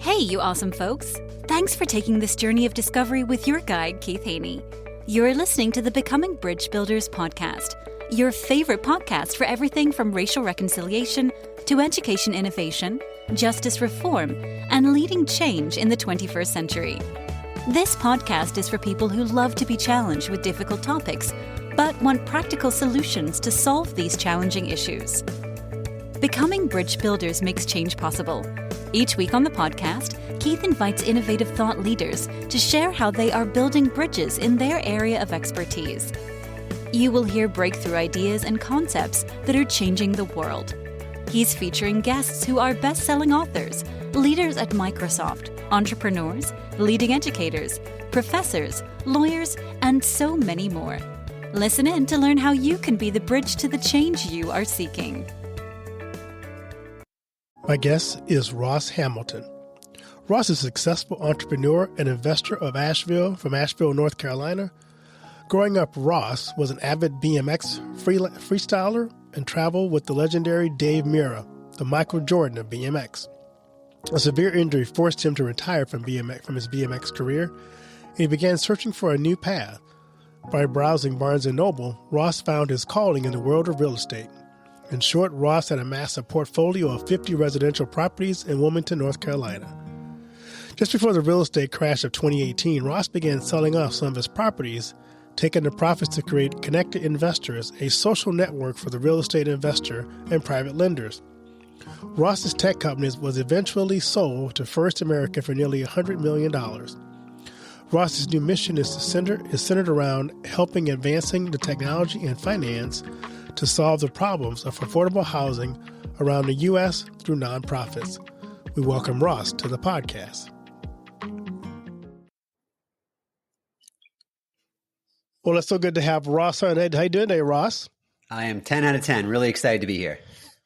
Hey, you awesome folks! Thanks for taking this journey of discovery with your guide, Keith Haney. You're listening to the Becoming Bridge Builders podcast, your favorite podcast for everything from racial reconciliation to education innovation, justice reform, and leading change in the 21st century. This podcast is for people who love to be challenged with difficult topics, but want practical solutions to solve these challenging issues. Becoming Bridge Builders makes change possible. Each week on the podcast, Keith invites innovative thought leaders to share how they are building bridges in their area of expertise. You will hear breakthrough ideas and concepts that are changing the world. He's featuring guests who are best-selling authors, leaders at Microsoft, entrepreneurs, leading educators, professors, lawyers, and so many more. Listen in to learn how you can be the bridge to the change you are seeking. My guest is Ross Hamilton. Ross is a successful entrepreneur and investor from Asheville, North Carolina. Growing up, Ross was an avid BMX freestyler and traveled with the legendary Dave Mirra, the Michael Jordan of BMX. A severe injury forced him to retire from his BMX career, and he began searching for a new path. By browsing Barnes & Noble, Ross found his calling in the world of real estate. In short, Ross had amassed a portfolio of 50 residential properties in Wilmington, North Carolina. Just before the real estate crash of 2018, Ross began selling off some of his properties, taking the profits to create Connected Investors, a social network for the real estate investor and private lenders. Ross's tech company was eventually sold to First American for nearly $100 million. Ross's new mission is centered around helping advancing the technology and finance to solve the problems of affordable housing around the U.S. through nonprofits. We welcome Ross to the podcast. Well, it's so good to have Ross on. How you doing today, Ross? I am 10 out of 10. Really excited to be here.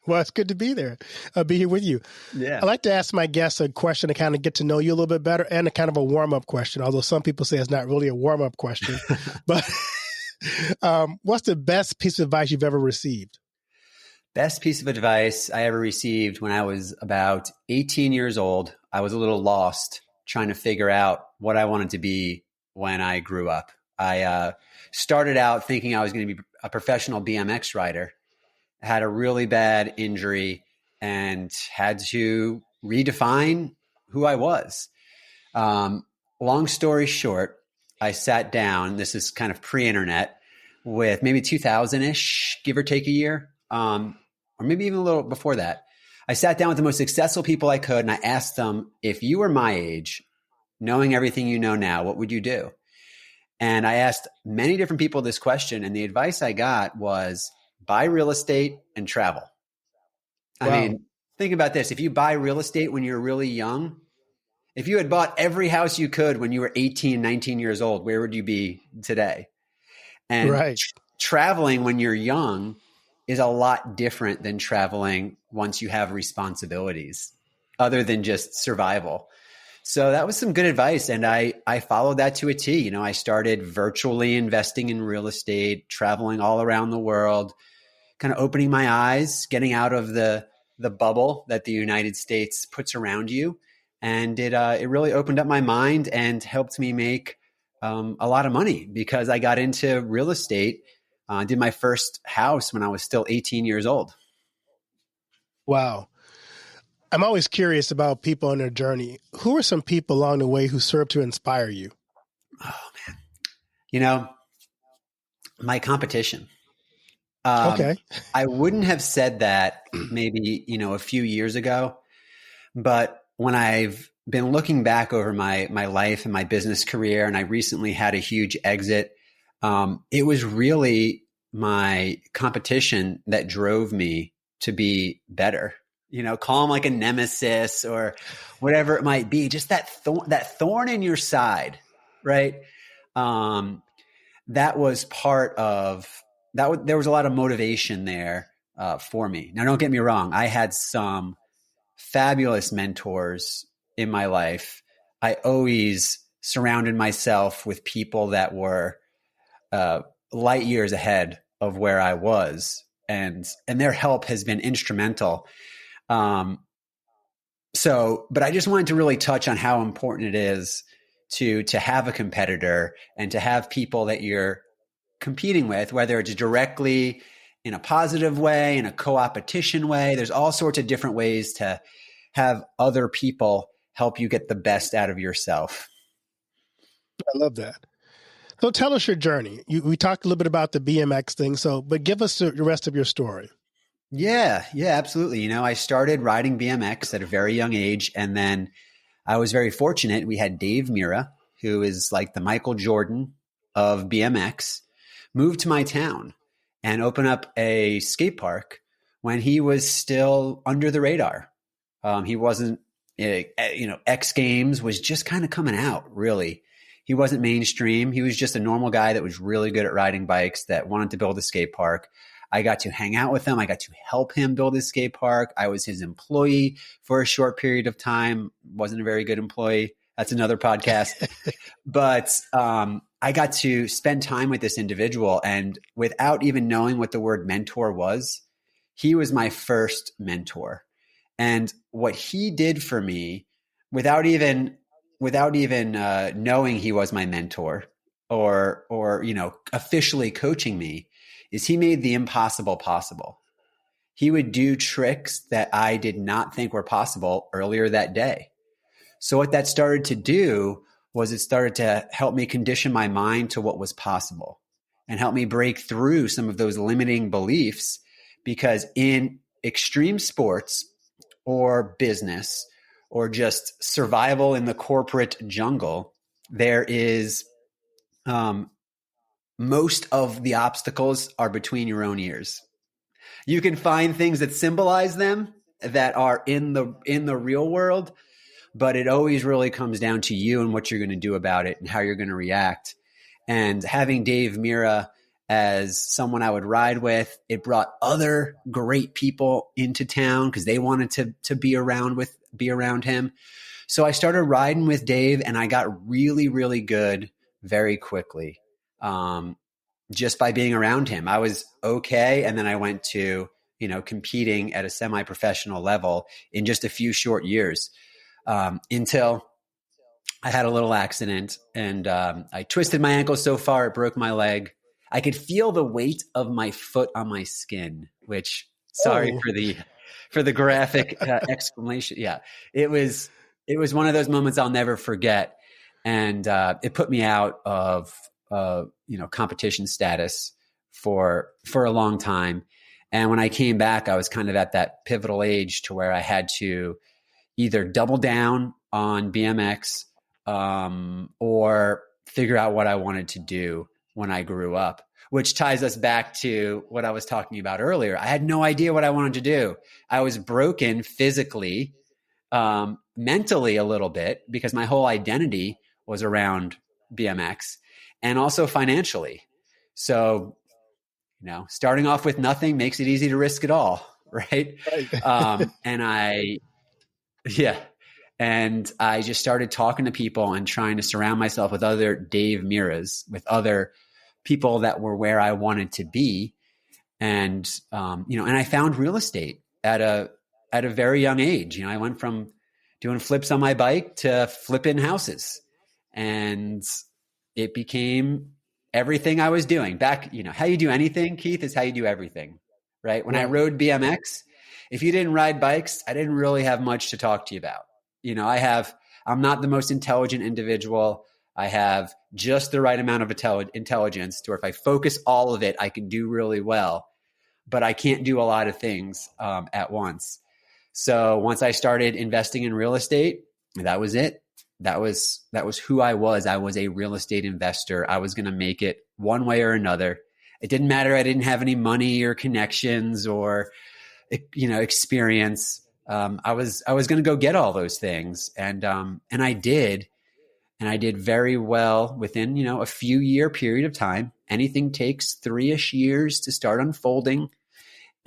Well, it's good to be there. I'll be here with you. Yeah. I like to ask my guests a question to kind of get to know you a little bit better, and a kind of a warm-up question, although some people say it's not really a warm-up question. But what's the best piece of advice you've ever received? Best piece of advice I ever received when I was about 18 years old. I was a little lost trying to figure out what I wanted to be when I grew up. I started out thinking I was going to be a professional BMX rider, had a really bad injury, and had to redefine who I was. Long story short, I sat down, this is kind of pre-internet, with maybe 2000-ish, give or take a year, or maybe even a little before that. I sat down with the most successful people I could, and I asked them, if you were my age, knowing everything you know now, what would you do? And I asked many different people this question, and the advice I got was buy real estate and travel. Wow. I mean, think about this. If you buy real estate when you're really young, if you had bought every house you could when you were 18, 19 years old, where would you be today? And right. Traveling when you're young is a lot different than traveling once you have responsibilities other than just survival. So that was some good advice. And I followed that to a T. You know, I started virtually investing in real estate, traveling all around the world, kind of opening my eyes, getting out of the bubble that the United States puts around you. And it really opened up my mind and helped me make a lot of money because I got into real estate. I did my first house when I was still 18 years old. Wow. I'm always curious about people on their journey. Who are some people along the way who serve to inspire you? Oh, man. You know, my competition. Okay. I wouldn't have said that maybe, a few years ago, but when I've been looking back over my life and my business career, and I recently had a huge exit, it was really my competition that drove me to be better. Call them like a nemesis or whatever it might be. Just that thorn in your side, right? That was part of that. There was a lot of motivation there for me. Now, don't get me wrong. I had some fabulous mentors in my life. I always surrounded myself with people that were light years ahead of where I was, and their help has been instrumental. but I just wanted to really touch on how important it is to have a competitor and to have people that you're competing with, whether it's directly in a positive way, in a co-opetition way. There's all sorts of different ways to have other people help you get the best out of yourself. I love that. So tell us your journey. We talked a little bit about the BMX thing, but give us the rest of your story. Yeah, absolutely. You know, I started riding BMX at a very young age, and then I was very fortunate. We had Dave Mira, who is like the Michael Jordan of BMX, moved to my town and opened up a skate park when he was still under the radar. He wasn't, X Games was just kind of coming out, really. He wasn't mainstream. He was just a normal guy that was really good at riding bikes that wanted to build a skate park. I got to hang out with him. I got to help him build his skate park. I was his employee for a short period of time. Wasn't a very good employee. That's another podcast. But I got to spend time with this individual. And without even knowing what the word mentor was, he was my first mentor. And what he did for me, without even knowing he was my mentor or officially coaching me, is he made the impossible possible. He would do tricks that I did not think were possible earlier that day. So what that started to do was it started to help me condition my mind to what was possible and help me break through some of those limiting beliefs, because in extreme sports or business or just survival in the corporate jungle, there is most of the obstacles are between your own ears. You can find things that symbolize them that are in the real world, but it always really comes down to you and what you're going to do about it and how you're going to react. And having Dave Mira as someone I would ride with, it brought other great people into town because they wanted to be around him. So I started riding with Dave, and I got really, really good very quickly. Just by being around him, I was okay. And then I went to, competing at a semi-professional level in just a few short years, until I had a little accident and I twisted my ankle so far it broke my leg. I could feel the weight of my foot on my skin, which sorry for the graphic exclamation. Yeah, it was one of those moments I'll never forget. And it put me out of competition status for a long time. And when I came back, I was kind of at that pivotal age to where I had to either double down on BMX or figure out what I wanted to do when I grew up, which ties us back to what I was talking about earlier. I had no idea what I wanted to do. I was broken physically, mentally a little bit, because my whole identity was around BMX, and also financially. So, starting off with nothing makes it easy to risk it all. Right. And I just started talking to people and trying to surround myself with other Dave Miras, with other people that were where I wanted to be. And, and I found real estate at a very young age. I went from doing flips on my bike to flipping houses, and it became everything I was doing back. How you do anything, Keith, is how you do everything, right? When I rode BMX, if you didn't ride bikes, I didn't really have much to talk to you about. I'm not the most intelligent individual. I have just the right amount of intelligence to where if I focus all of it, I can do really well, but I can't do a lot of things at once. So once I started investing in real estate, that was it. That was who I was. I was a real estate investor. I was going to make it one way or another. It didn't matter. I didn't have any money or connections or, experience. I was going to go get all those things. And I did. And I did very well within, a few year period of time. Anything takes 3-ish years to start unfolding.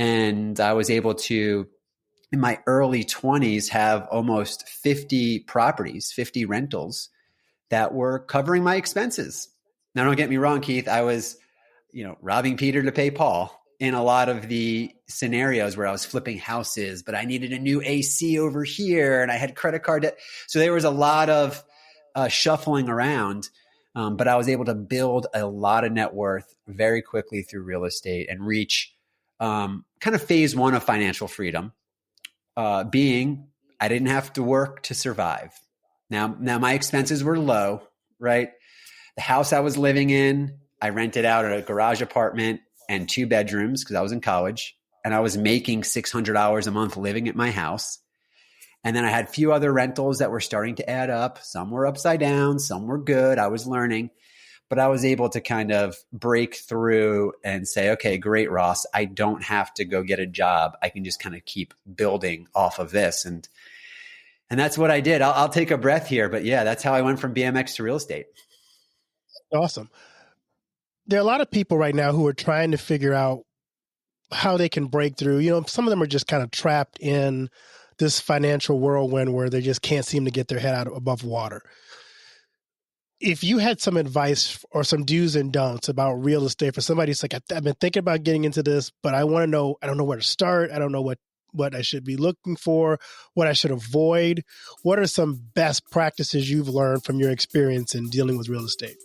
And I was able to, in my early 20s, have almost 50 properties, 50 rentals that were covering my expenses. Now, don't get me wrong, Keith. I was, robbing Peter to pay Paul. in a lot of the scenarios where I was flipping houses, but I needed a new AC over here and I had credit card debt. So there was a lot of shuffling around, but I was able to build a lot of net worth very quickly through real estate and reach kind of phase one of financial freedom, being I didn't have to work to survive. Now my expenses were low, right? The house I was living in, I rented out a garage apartment and 2 bedrooms because I was in college, and I was making $600 a month living at my house. And then I had a few other rentals that were starting to add up. Some were upside down, some were good. I was learning, but I was able to kind of break through and say, okay, great, Ross, I don't have to go get a job. I can just kind of keep building off of this. And that's what I did. I'll take a breath here, but yeah, that's how I went from BMX to real estate. Awesome. There are a lot of people right now who are trying to figure out how they can break through. You know, some of them are just kind of trapped in this financial whirlwind where they just can't seem to get their head out above water. If you had some advice or some do's and don'ts about real estate for somebody who's like, I've been thinking about getting into this, but I want to know, I don't know where to start. I don't know what I should be looking for, what I should avoid. What are some best practices you've learned from your experience in dealing with real estate?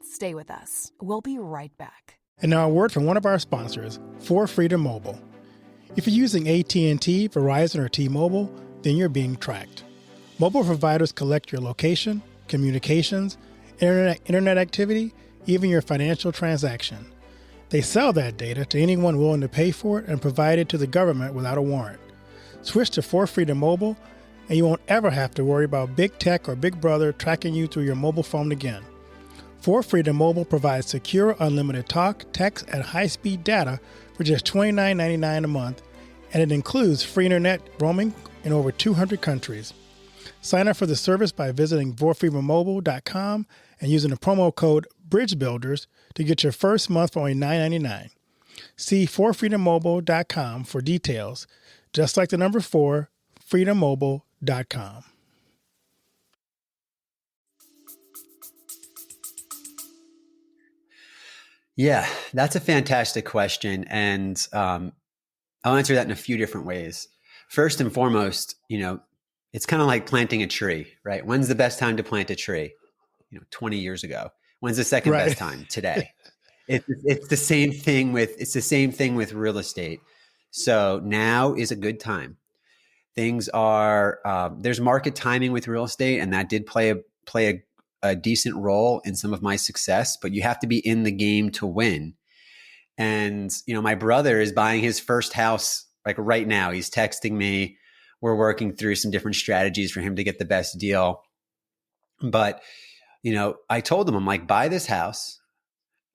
Stay with us. We'll be right back. And now a word from one of our sponsors, For Freedom Mobile. If you're using AT&T, Verizon, or T-Mobile, then you're being tracked. Mobile providers collect your location, communications, internet activity, even your financial transaction. They sell that data to anyone willing to pay for it and provide it to the government without a warrant. Switch to For Freedom Mobile, and you won't ever have to worry about big tech or Big Brother tracking you through your mobile phone again. For Freedom Mobile provides secure, unlimited talk, text, and high-speed data for just $29.99 a month, and it includes free internet roaming in over 200 countries. Sign up for the service by visiting forfreedommobile.com and using the promo code BRIDGEBUILDERS to get your first month for only $9.99. See forfreedommobile.com for details, just like the number 4, freedommobile.com. Yeah, that's a fantastic question. And I'll answer that in a few different ways. First and foremost, it's kind of like planting a tree, right? When's the best time to plant a tree? 20 years ago. When's the second best time? Today. It's the same thing with real estate. So now is a good time. Things are, there's market timing with real estate, and that did play a decent role in some of my success, but you have to be in the game to win. And, my brother is buying his first house like right now. He's texting me. We're working through some different strategies for him to get the best deal. But, I told him, I'm like, buy this house.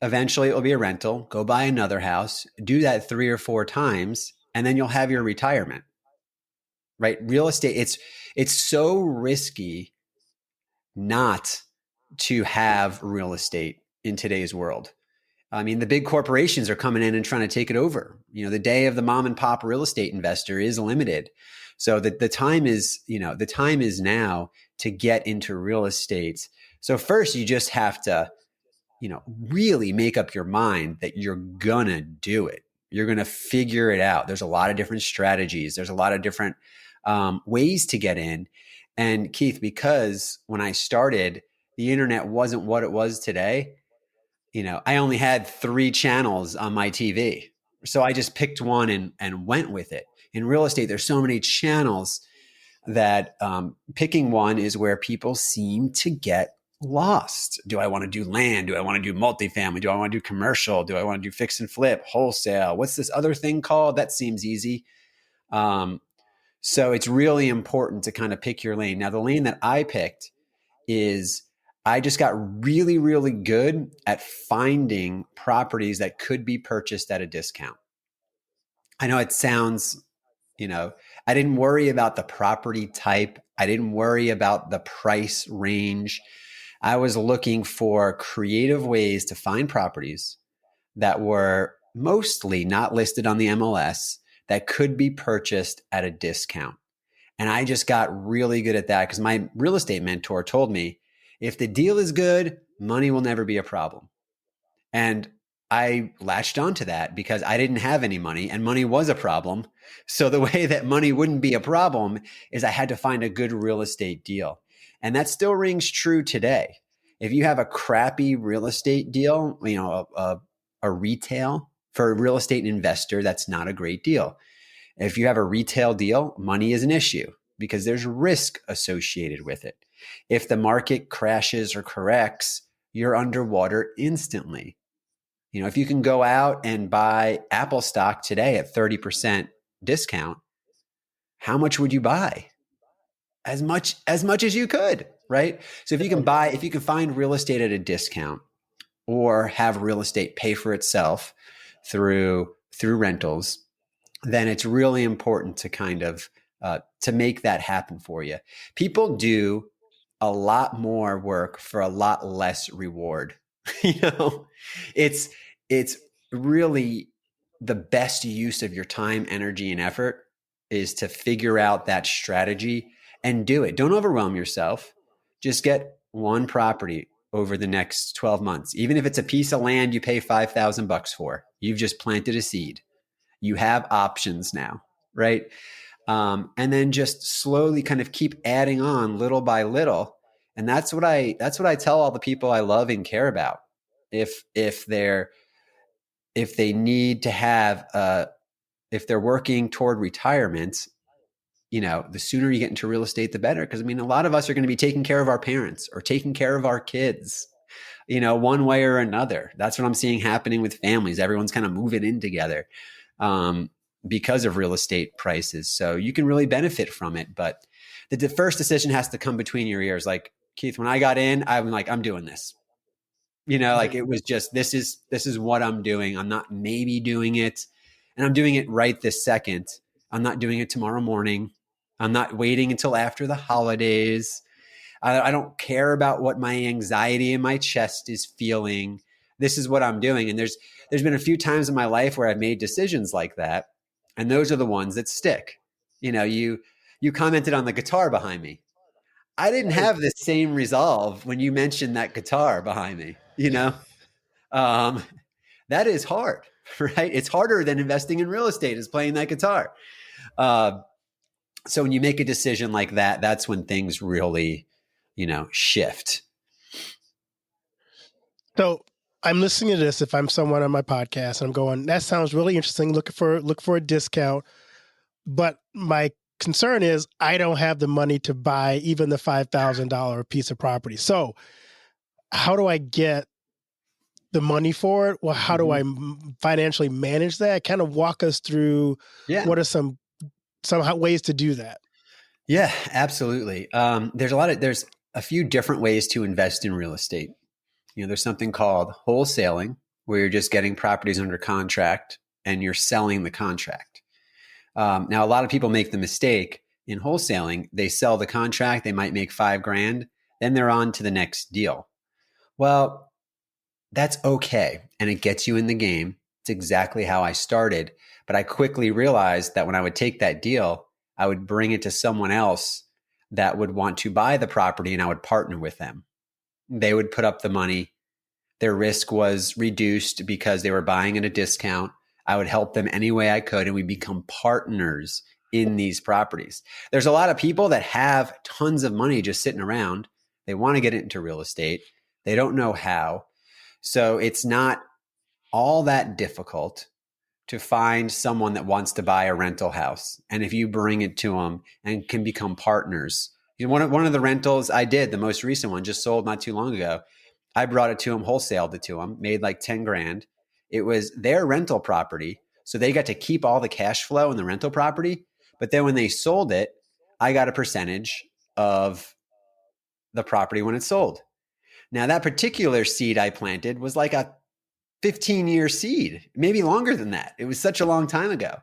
Eventually it will be a rental. Go buy another house. Do that 3 or 4 times, and then you'll have your retirement, right? Real estate, it's so risky not to have real estate in today's world. I mean, the big corporations are coming in and trying to take it over. The day of the mom and pop real estate investor is limited. So the time is now to get into real estate. So first you just have to, really make up your mind that you're gonna do it. You're gonna figure it out. There's a lot of different strategies. There's a lot of different ways to get in. And Keith, because when I started, the internet wasn't what it was today. I only had 3 channels on my TV. So I just picked one and went with it. In real estate, there's so many channels that picking one is where people seem to get lost. Do I want to do land? Do I want to do multifamily? Do I want to do commercial? Do I want to do fix and flip, wholesale? What's this other thing called? That seems easy. So it's really important to kind of pick your lane. Now, the lane that I picked is I just got really, really good at finding properties that could be purchased at a discount. I know it sounds, I didn't worry about the property type. I didn't worry about the price range. I was looking for creative ways to find properties that were mostly not listed on the MLS that could be purchased at a discount. And I just got really good at that because my real estate mentor told me, if the deal is good, money will never be a problem. And I latched onto that because I didn't have any money and money was a problem. So the way that money wouldn't be a problem is I had to find a good real estate deal. And that still rings true today. If you have a crappy real estate deal, a retail for a real estate investor, that's not a great deal. If you have a retail deal, money is an issue because there's risk associated with it. If the market crashes or corrects, you're underwater instantly. If you can go out and buy Apple stock today at 30% discount, how much would you buy? As much as you could, right? So if you can find real estate at a discount or have real estate pay for itself through rentals, then it's really important to kind of to make that happen for you. People do a lot more work for a lot less reward. you know, it's it's really the best use of your time, energy, and effort is to figure out that strategy and do it. Don't overwhelm yourself. Just get one property over the next 12 months. Even if it's a piece of land you pay $5,000 for, you've just planted a seed. You have options now, right? And then just slowly kind of keep adding on little by little. And that's what I tell all the people I love and care about. If they need to have if they're working toward retirement, the sooner you get into real estate, the better. Because a lot of us are going to be taking care of our parents or taking care of our kids, one way or another. That's what I'm seeing happening with families. Everyone's kind of moving in together. Because of real estate prices. So you can really benefit from it. But the first decision has to come between your ears. Like, Keith, when I got in, I'm like, I'm doing this. Like it was just, this is what I'm doing. I'm not maybe doing it. And I'm doing it right this second. I'm not doing it tomorrow morning. I'm not waiting until after the holidays. I don't care about what my anxiety in my chest is feeling. This is what I'm doing. And there's been a few times in my life where I've made decisions like that. And those are the ones that stick. You commented on the guitar behind me. I didn't have the same resolve when you mentioned that guitar behind me, that is hard, right? It's harder than investing in real estate is playing that guitar. So when you make a decision like that, that's when things really, shift. So I'm listening to this. If I'm someone on my podcast, and I'm going, that sounds really interesting. Look for a discount. But my concern is I don't have the money to buy even the $5,000 piece of property. So how do I get the money for it? Well, how do I financially manage that? Kind of walk us through what are some ways to do that? Yeah, absolutely. There's a few different ways to invest in real estate. There's something called wholesaling, where you're just getting properties under contract and you're selling the contract. Now, a lot of people make the mistake in wholesaling. They sell the contract, they might make $5,000, then they're on to the next deal. Well, that's okay. And it gets you in the game. It's exactly how I started. But I quickly realized that when I would take that deal, I would bring it to someone else that would want to buy the property and I would partner with them. They would put up the money. Their risk was reduced because they were buying at a discount. I would help them any way I could, and we become partners in these properties. There's a lot of people that have tons of money just sitting around. They want to get into real estate. They don't know how. So it's not all that difficult to find someone that wants to buy a rental house. And if you bring it to them and can become partners, one of the rentals I did, the most recent one, just sold not too long ago. I brought it to them, wholesaled it to them, made like $10,000. It was their rental property. So they got to keep all the cash flow in the rental property. But then when they sold it, I got a percentage of the property when it sold. Now, that particular seed I planted was like a 15-year seed, maybe longer than that. It was such a long time ago.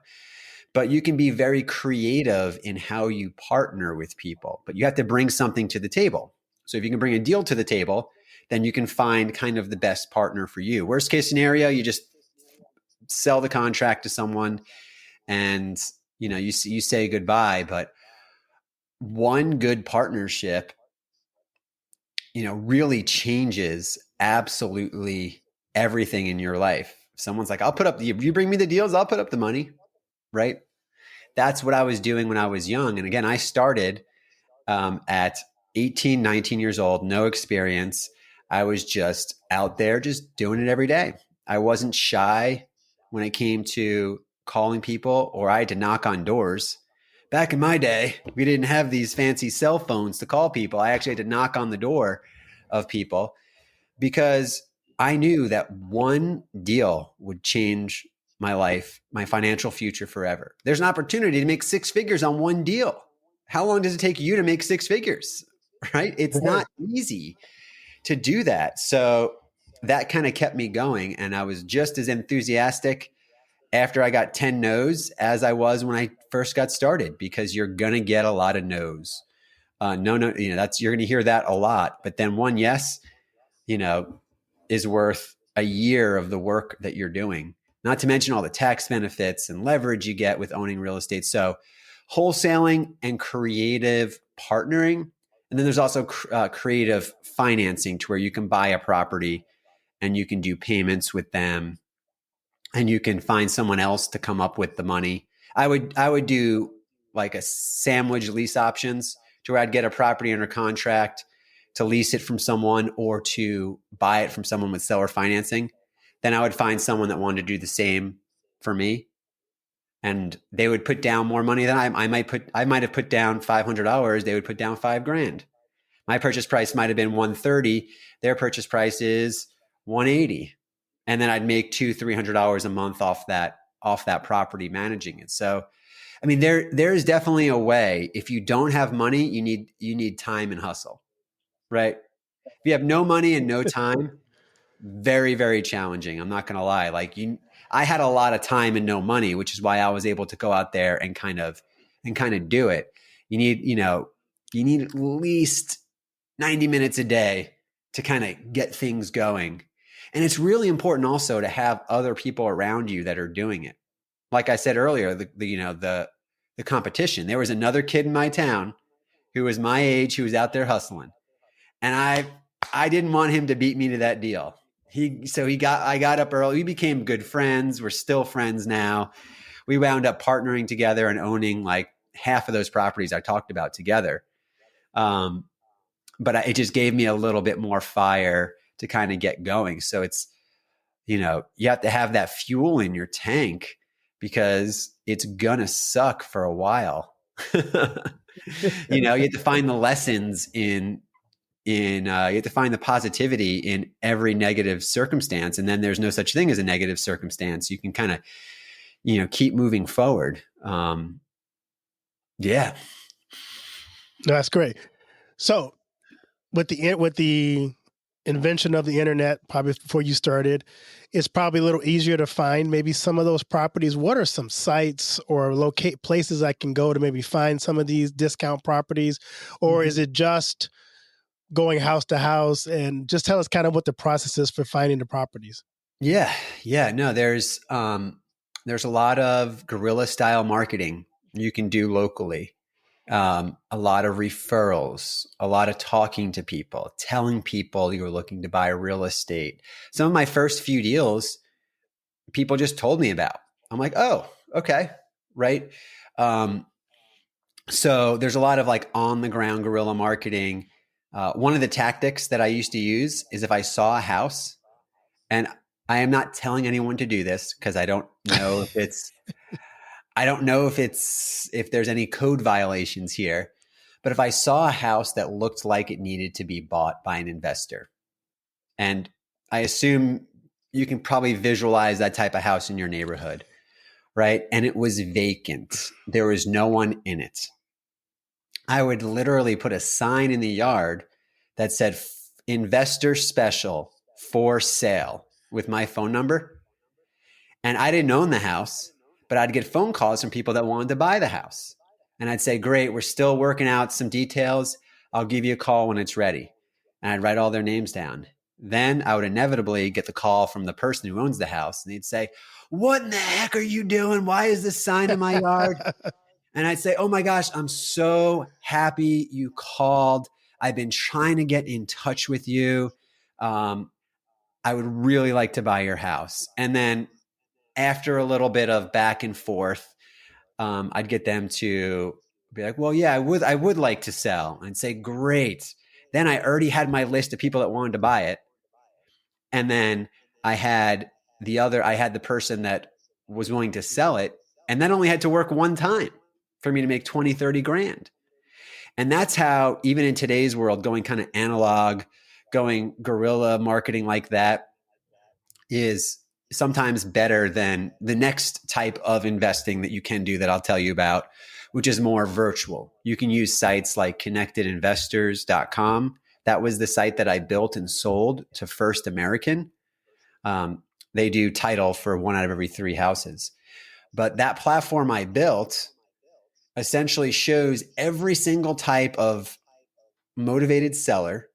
But you can be very creative in how you partner with people, but you have to bring something to the table. So if you can bring a deal to the table, then you can find kind of the best partner for you. Worst case scenario, you just sell the contract to someone and you say goodbye. But one good partnership, really changes absolutely everything in your life. Someone's like, I'll put up you bring me the deals, I'll put up the money, right? That's what I was doing when I was young. And again, I started at 18, 19 years old, no experience. I was just out there, just doing it every day. I wasn't shy when it came to calling people, or I had to knock on doors. Back in my day, we didn't have these fancy cell phones to call people. I actually had to knock on the door of people because I knew that one deal would change my life, my financial future forever. There's an opportunity to make six figures on one deal. How long does it take you to make six figures? Right? It's not easy to do that. So that kind of kept me going. And I was just as enthusiastic after I got 10 no's as I was when I first got started, because you're going to get a lot of no's. No, you're going to hear that a lot. But then one yes, is worth a year of the work that you're doing, not to mention all the tax benefits and leverage you get with owning real estate. So wholesaling and creative partnering. And then there's also creative financing, to where you can buy a property and you can do payments with them, and you can find someone else to come up with the money. I would do like a sandwich lease options, to where I'd get a property under contract to lease it from someone or to buy it from someone with seller financing. Then I would find someone that wanted to do the same for me, and they would put down more money than I might have put down $500. They would put down $5,000. My purchase price might have been 130. Their purchase price is 180. And then I'd make $200-$300 a month off that property managing it. So, I mean, there is definitely a way. If you don't have money, you need time and hustle, right? If you have no money and no time, very, very challenging. I'm not going to lie. I had a lot of time and no money, which is why I was able to go out there and kind of do it. You need at least 90 minutes a day to kind of get things going. And it's really important also to have other people around you that are doing it. Like I said earlier, the competition. There was another kid in my town who was my age, who was out there hustling. And I didn't want him to beat me to that deal. I got up early. We became good friends. We're still friends now. We wound up partnering together and owning like half of those properties I talked about together. But it just gave me a little bit more fire to kind of get going. So it's, you have to have that fuel in your tank, because it's gonna suck for a while. You have to find the lessons you have to find the positivity in every negative circumstance. And then there's no such thing as a negative circumstance. You can kind of, keep moving forward. Yeah. No, that's great. So with the invention of the internet, probably before you started, it's probably a little easier to find maybe some of those properties. What are some sites or places I can go to maybe find some of these discount properties? Or is it just going house to house? And just tell us kind of what the process is for finding the properties. Yeah. No, there's a lot of guerrilla style marketing you can do locally. A lot of referrals, a lot of talking to people, telling people you're looking to buy real estate. Some of my first few deals, people just told me about. I'm like, oh, okay. Right. So there's a lot of like on the ground guerrilla marketing. One of the tactics that I used to use is, if I saw a house, and I am not telling anyone to do this because I don't know if there's any code violations here, but if I saw a house that looked like it needed to be bought by an investor, and I assume you can probably visualize that type of house in your neighborhood, right? And it was vacant. There was no one in it. I would literally put a sign in the yard that said investor special for sale with my phone number. And I didn't own the house, but I'd get phone calls from people that wanted to buy the house. And I'd say, great, we're still working out some details. I'll give you a call when it's ready. And I'd write all their names down. Then I would inevitably get the call from the person who owns the house. And they'd say, what in the heck are you doing? Why is this sign in my yard? And I'd say, oh my gosh, I'm so happy you called. I've been trying to get in touch with you. I would really like to buy your house. And then after a little bit of back and forth, I'd get them to be like, well, yeah, I would like to sell, and say, great. Then I already had my list of people that wanted to buy it. And then I had I had the person that was willing to sell it, and that only had to work one time for me to make 20, 30 grand. And that's how, even in today's world, going kind of analog, going guerrilla marketing like that is sometimes better than the next type of investing that you can do that I'll tell you about, which is more virtual. You can use sites like connectedinvestors.com. That was the site that I built and sold to First American. They do title for 1 out of every 3 houses. But that platform I built essentially shows every single type of motivated seller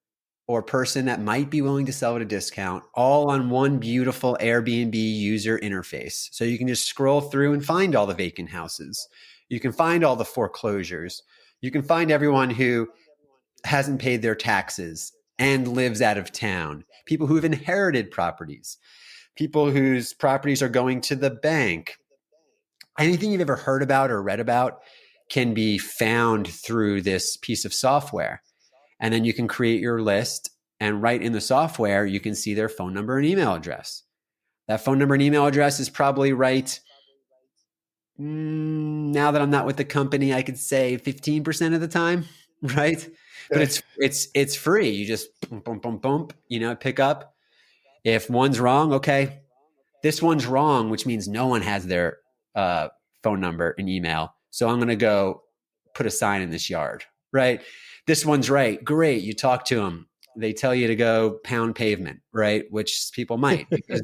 or person that might be willing to sell at a discount, all on one beautiful Airbnb user interface. So you can just scroll through and find all the vacant houses. You can find all the foreclosures. You can find everyone who hasn't paid their taxes and lives out of town, people who have inherited properties, people whose properties are going to the bank. Anything you've ever heard about or read about can be found through this piece of software. And then you can create your list, and right in the software, you can see their phone number and email address. That phone number and email address is probably right. Now that I'm not with the company, I could say 15% of the time, right? But it's free. You just boom, pick up. If one's wrong, okay, this one's wrong, which means no one has their phone number and email. So I'm going to go put a sign in this yard, right? This one's right. Great. You talk to them. They tell you to go pound pavement, right? Which people might because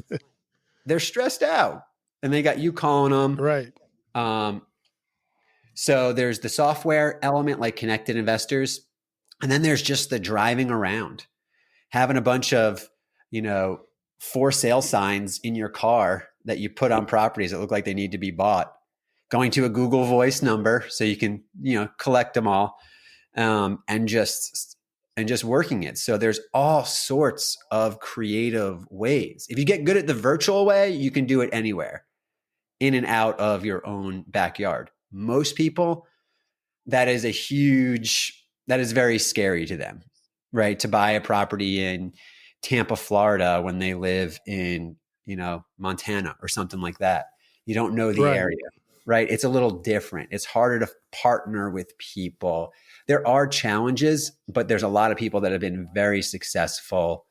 they're stressed out and they got you calling them. Right. So there's the software element like Connected Investors. And then there's just the driving around, having a bunch of, for sale signs in your car that you put on properties that look like they need to be bought, going to a Google Voice number so you can, collect them all. And just working it. So there's all sorts of creative ways. If you get good at the virtual way, you can do it anywhere, in and out of your own backyard. Most people, that is very scary to them, right? To buy a property in Tampa, Florida, when they live in, Montana or something like that. You don't know the area, right? It's a little different. It's harder to partner with people. There are challenges, but there's a lot of people that have been very successful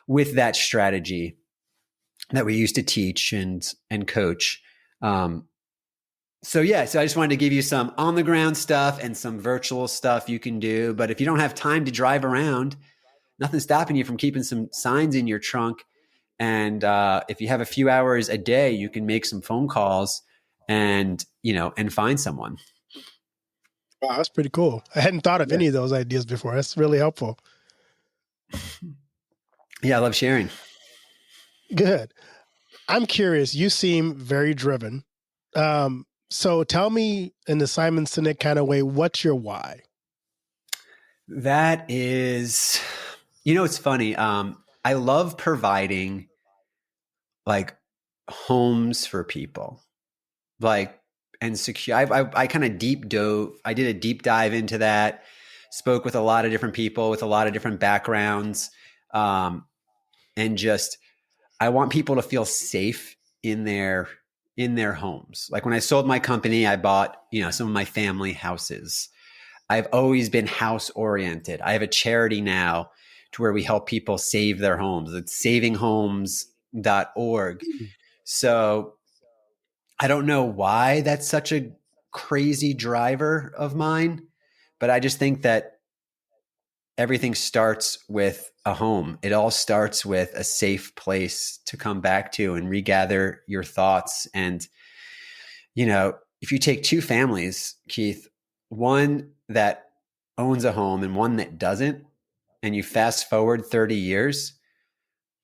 with that strategy that we used to teach and coach. So I just wanted to give you some on the ground stuff and some virtual stuff you can do. But if you don't have time to drive around, nothing's stopping you from keeping some signs in your trunk. And if you have a few hours a day, you can make some phone calls and find someone. Wow, that's pretty cool. I hadn't thought of any of those ideas before. That's really helpful. Yeah, I love sharing. Good. I'm curious. You seem very driven. So tell me in the Simon Sinek kind of way, what's your why? That is, it's funny. I love providing like homes for people, and secure. I kind of deep dove. I did a deep dive into that. Spoke with a lot of different people with a lot of different backgrounds, and just I want people to feel safe in their homes. Like when I sold my company, I bought some of my family houses. I've always been house oriented. I have a charity now to where we help people save their homes. It's savinghomes.org. So I don't know why that's such a crazy driver of mine, but I just think that everything starts with a home. It all starts with a safe place to come back to and regather your thoughts. And, if you take two families, Keith, one that owns a home and one that doesn't, and you fast forward 30 years,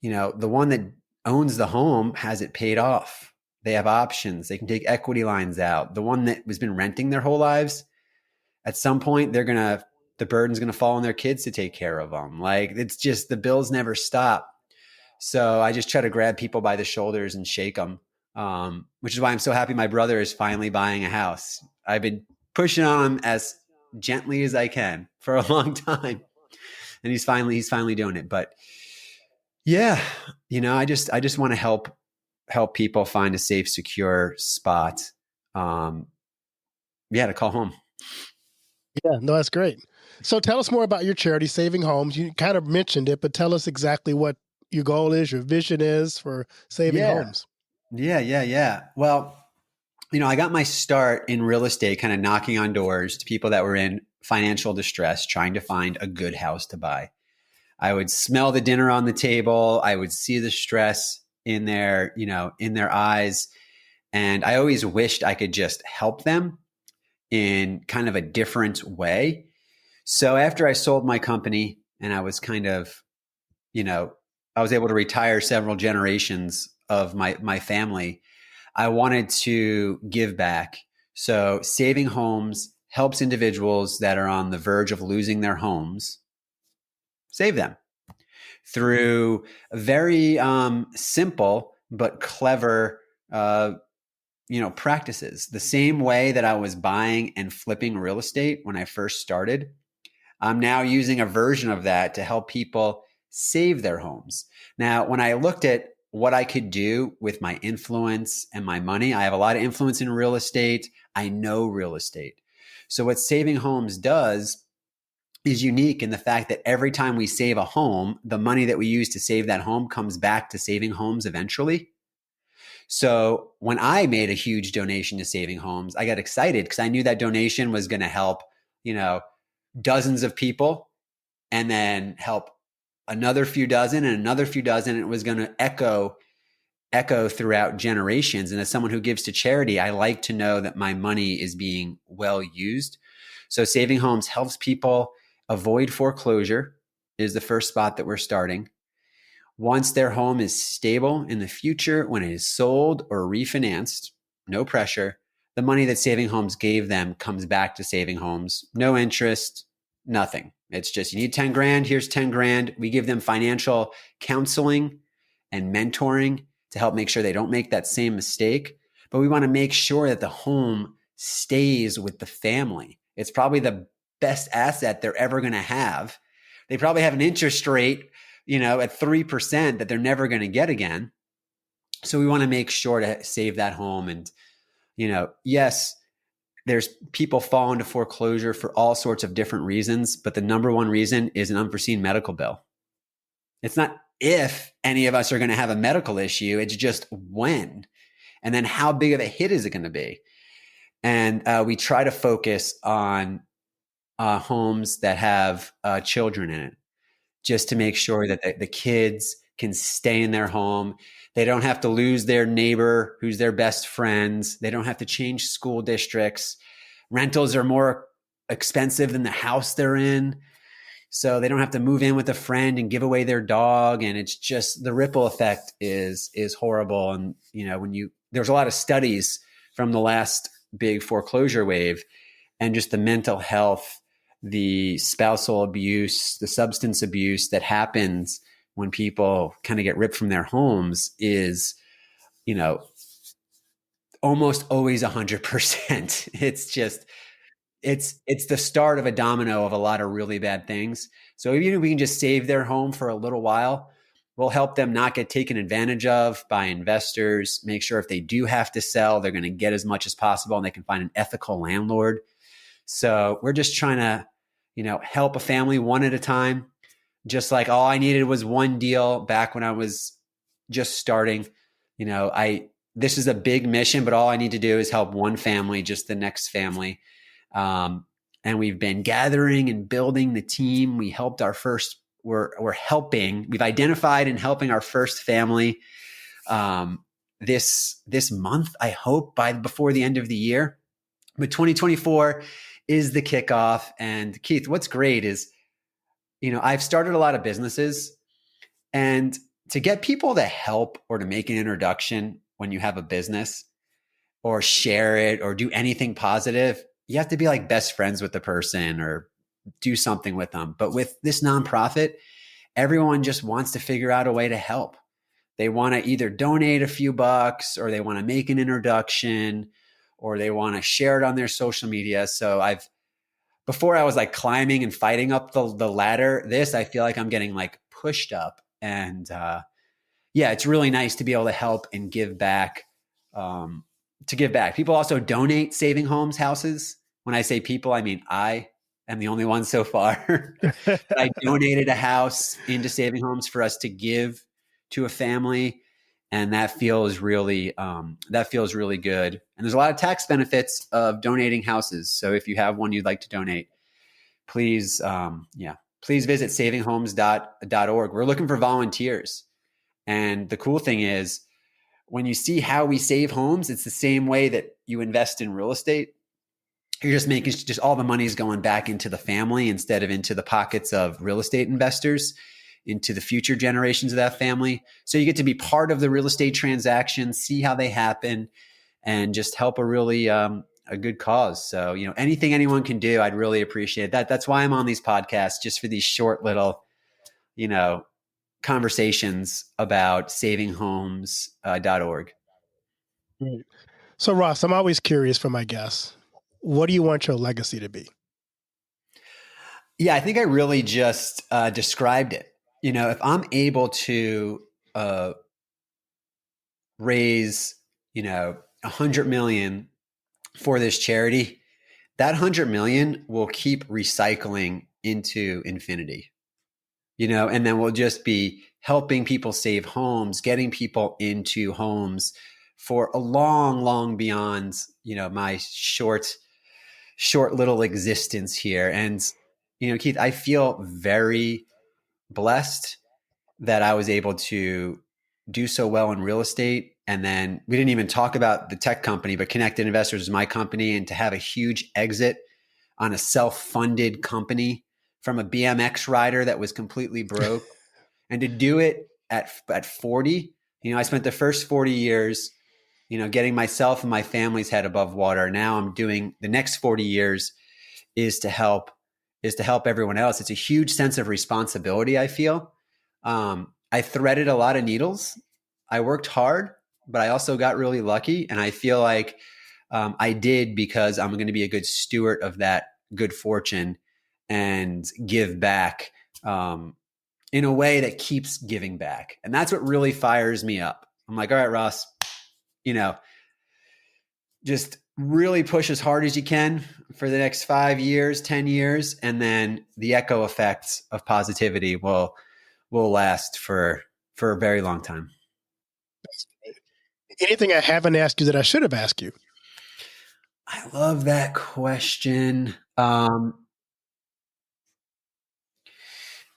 the one that owns the home has it paid off. They have options. They can take equity lines out. The one that has been renting their whole lives, at some point, the burden's going to fall on their kids to take care of them. Like it's just, the bills never stop. So I just try to grab people by the shoulders and shake them, which is why I'm so happy my brother is finally buying a house. I've been pushing on him as gently as I can for a long time, and he's finally doing it. But yeah, I just want to help people find a safe, secure spot. To call home. Yeah, no, that's great. So tell us more about your charity, Saving Homes. You kind of mentioned it, but tell us exactly what your goal is, your vision is for Saving Homes. Yeah. Well, I got my start in real estate, kind of knocking on doors to people that were in financial distress, trying to find a good house to buy. I would smell the dinner on the table. I would see the stress in their eyes. And I always wished I could just help them in kind of a different way. So after I sold my company and I was kind of, I was able to retire several generations of my family, I wanted to give back. So Saving Homes helps individuals that are on the verge of losing their homes, save them through very simple but clever practices. The same way that I was buying and flipping real estate when I first started, I'm now using a version of that to help people save their homes. Now, when I looked at what I could do with my influence and my money, I have a lot of influence in real estate. I know real estate. So what Saving Homes does is unique in the fact that every time we save a home, the money that we use to save that home comes back to Saving Homes eventually. So when I made a huge donation to Saving Homes, I got excited because I knew that donation was going to help, dozens of people, and then help another few dozen and another few dozen. And it was going to echo throughout generations. And as someone who gives to charity, I like to know that my money is being well used. So Saving Homes helps people avoid foreclosure is the first spot that we're starting. Once their home is stable in the future, when it is sold or refinanced, no pressure, the money that Saving Homes gave them comes back to Saving Homes. No interest, nothing. It's just, you need 10 grand, here's 10 grand. We give them financial counseling and mentoring to help make sure they don't make that same mistake. But we want to make sure that the home stays with the family. It's probably the best asset they're ever going to have. They probably have an interest rate at 3% that they're never going to get again. So we want to make sure to save that home. And, yes, there's people fall into foreclosure for all sorts of different reasons, but the number one reason is an unforeseen medical bill. It's not if any of us are going to have a medical issue, it's just when. And then how big of a hit is it going to be? And we try to focus on homes that have children in it, just to make sure that the kids can stay in their home. They don't have to lose their neighbor who's their best friends. They don't have to change school districts. Rentals are more expensive than the house they're in. So they don't have to move in with a friend and give away their dog. And it's just, the ripple effect is horrible. And, there's a lot of studies from the last big foreclosure wave, and just the mental health, the spousal abuse, the substance abuse that happens when people kind of get ripped from their homes is, almost always 100%. It's just, it's the start of a domino of a lot of really bad things. So even if we can just save their home for a little while, we'll help them not get taken advantage of by investors, make sure if they do have to sell, they're going to get as much as possible and they can find an ethical landlord. So we're just trying to, help a family one at a time. Just like all I needed was one deal back when I was just starting. This is a big mission, but all I need to do is help one family, just the next family. And we've been gathering and building the team. We helped our first, we've identified and helping our first family this month, I hope before the end of the year. But 2024 is the kickoff. And Keith, what's great is, I've started a lot of businesses, and to get people to help or to make an introduction when you have a business or share it or do anything positive, you have to be like best friends with the person or do something with them. But with this nonprofit, everyone just wants to figure out a way to help. they want to either donate a few bucks, or they want to make an introduction, or they want to share it on their social media. So before I was like climbing and fighting up the ladder, I feel like I'm getting like pushed up. And yeah, it's really nice to be able to help and give back. To give back. People also donate Saving Homes houses. When I say people, I mean I am the only one so far. But I donated a house into Saving Homes for us to give to a family, and that feels really good. And there's a lot of tax benefits of donating houses. So if you have one you'd like to donate, please, please visit savinghomes.org. We're looking for volunteers. And the cool thing is, when you see how we save homes, it's the same way that you invest in real estate. You're just making just all the money is going back into the family instead of into the pockets of real estate investors, into the future generations of that family. So you get to be part of the real estate transaction, see how they happen, and just help a really a good cause. So, anything anyone can do, I'd really appreciate that. That's why I'm on these podcasts, just for these short little, conversations about savinghomes.org. Right. So, Ross, I'm always curious for my guests. What do you want your legacy to be? Yeah, I think I really just described it. If I'm able to raise, 100 million for this charity, that 100 million will keep recycling into infinity. And then we'll just be helping people save homes, getting people into homes for a long, long beyond, my short little existence here. And, Keith, I feel very blessed that I was able to do so well in real estate. And then we didn't even talk about the tech company, but Connected Investors is my company, and to have a huge exit on a self-funded company from a BMX rider that was completely broke, and to do it at 40. I spent the first 40 years, getting myself and my family's head above water. Now I'm doing the next 40 years is to help everyone else. It's a huge sense of responsibility, I feel. I threaded a lot of needles. I worked hard, but I also got really lucky. And I feel like I did, because I'm going to be a good steward of that good fortune and give back in a way that keeps giving back. And that's what really fires me up. I'm like, all right, Ross, just really push as hard as you can for the next 5 years, 10 years. And then the echo effects of positivity will last for a very long time. Anything I haven't asked you that I should have asked you? I love that question.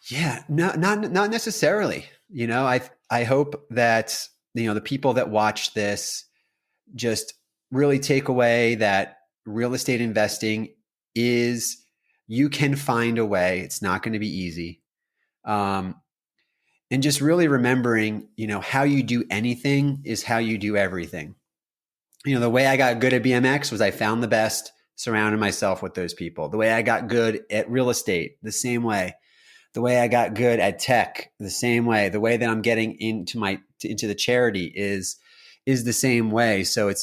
Yeah, no, not necessarily. I hope that, the people that watch this just really take away that real estate investing is, you can find a way. It's not going to be easy. And just really remembering, how you do anything is how you do everything. The way I got good at BMX was I found the best, surrounded myself with those people. The way I got good at real estate, the same way. The way I got good at tech, the same way. The way that I'm getting into the charity is the same way. So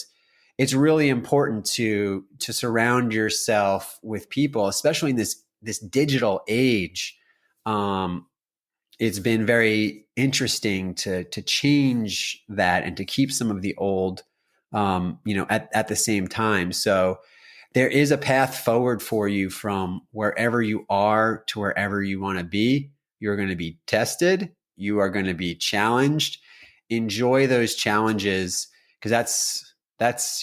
it's really important to surround yourself with people, especially in this digital age. It's been very interesting to change that and to keep some of the old, at the same time. So there is a path forward for you from wherever you are to wherever you want to be. You're going to be tested. You are going to be challenged. Enjoy those challenges, because that's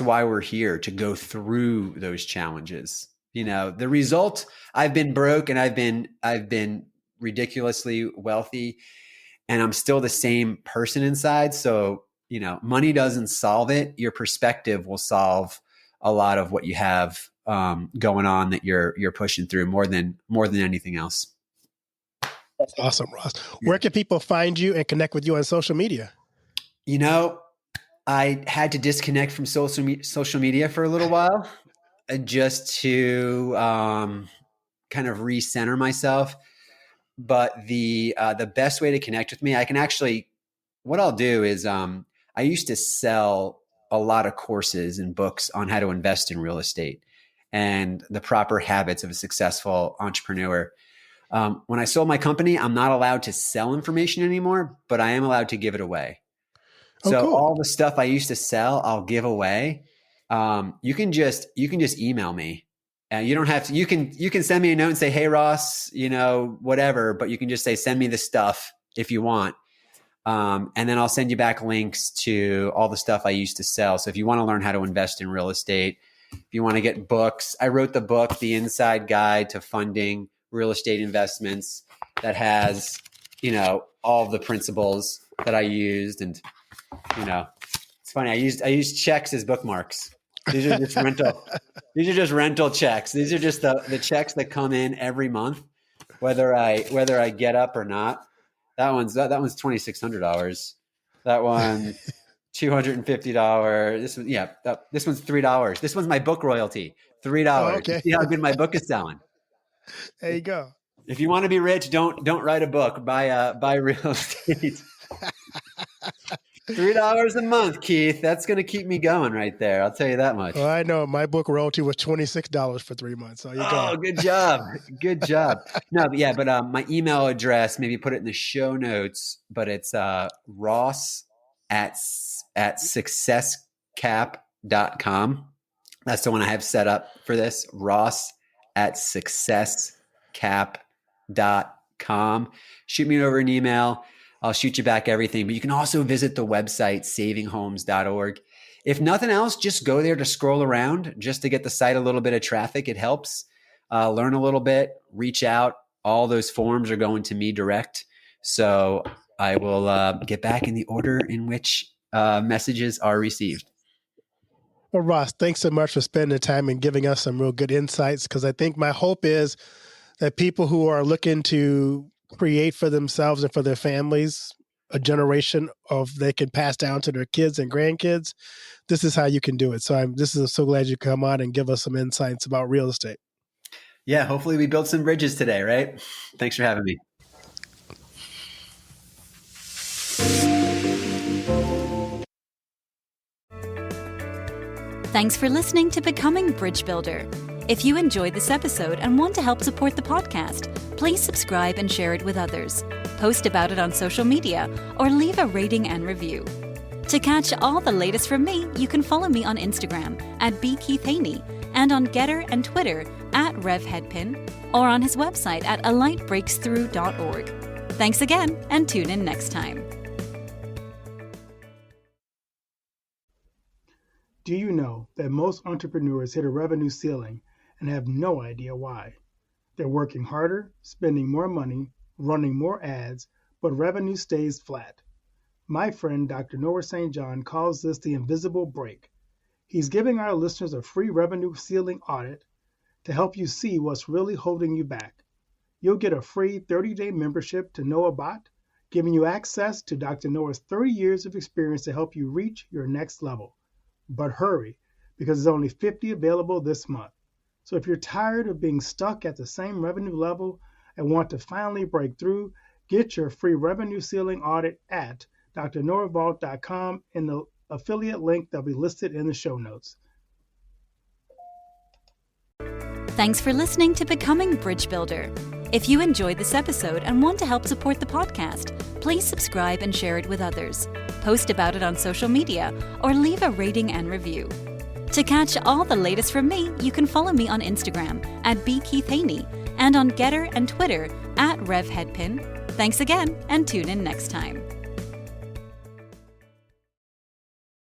why we're here, to go through those challenges. The result, I've been broke and I've been ridiculously wealthy, and I'm still the same person inside. So, money doesn't solve it. Your perspective will solve a lot of what you have going on that you're pushing through more than anything else. That's awesome, Ross. Where can people find you and connect with you on social media? I had to disconnect from social media for a little while, just to kind of recenter myself. but the best way to connect with me, I can actually, what I'll do is I used to sell a lot of courses and books on how to invest in real estate and the proper habits of a successful entrepreneur. When I sold my company, I'm not allowed to sell information anymore, but I am allowed to give it away. Oh, So cool. all the stuff I used to sell, I'll give away. You can just email me. And you don't have to, you can send me a note and say, hey, Ross, whatever, but you can just say, send me the stuff if you want. And then I'll send you back links to all the stuff I used to sell. So if you want to learn how to invest in real estate, if you want to get books, I wrote the book, The Inside Guide to Funding Real Estate Investments, that has, all the principles that I used. And, it's funny. I used checks as bookmarks. These are just rental checks. These are just the checks that come in every month, whether I get up or not. That one's $2,600. That one $250. This one's $3. This one's my book royalty, $3. Oh, okay. See how good my book is selling. There you go. If you want to be rich, don't write a book. Buy real estate. $3 a month, Keith. That's going to keep me going right there. I'll tell you that much. Well, I know my book royalty was $26 for 3 months. So you go. Oh, good job. Good job. No, but my email address, maybe put it in the show notes, but it's Ross at successcap.com. That's the one I have set up for this. Ross at successcap.com. Shoot me over an email. I'll shoot you back everything. But you can also visit the website, savinghomes.org. If nothing else, just go there to scroll around, just to get the site a little bit of traffic. It helps. Learn a little bit, reach out. All those forms are going to me direct. So I will get back in the order in which messages are received. Well, Ross, thanks so much for spending the time and giving us some real good insights, because I think my hope is that people who are looking to create for themselves and for their families a generation of they can pass down to their kids and grandkids, this is how you can do it. So I'm so glad you come on and give us some insights about real estate. Yeah, hopefully we built some bridges today, right? Thanks for having me. Thanks for listening to Becoming Bridge Builder. If you enjoyed this episode and want to help support the podcast, please subscribe and share it with others. Post about it on social media or leave a rating and review. To catch all the latest from me, you can follow me on Instagram at bkeithhaney and on Getter and Twitter at RevHeadpin or on his website at alightbreaksthrough.org. Thanks again and tune in next time. Do you know that most entrepreneurs hit a revenue ceiling and have no idea why? They're working harder, spending more money, running more ads, but revenue stays flat. My friend Dr. Noah St. John calls this the invisible break. He's giving our listeners a free revenue ceiling audit to help you see what's really holding you back. You'll get a free 30-day membership to Noah Bot, giving you access to Dr. Noah's 30 years of experience to help you reach your next level. But hurry, because there's only 50 available this month. So if you're tired of being stuck at the same revenue level and want to finally break through, get your free revenue ceiling audit at drnoahvault.com in the affiliate link that'll be listed in the show notes. Thanks for listening to Becoming Bridge Builder. If you enjoyed this episode and want to help support the podcast, please subscribe and share it with others. Post about it on social media or leave a rating and review. To catch all the latest from me, you can follow me on Instagram at bkeithhaney and on Getter and Twitter at RevHeadpin. Thanks again and tune in next time.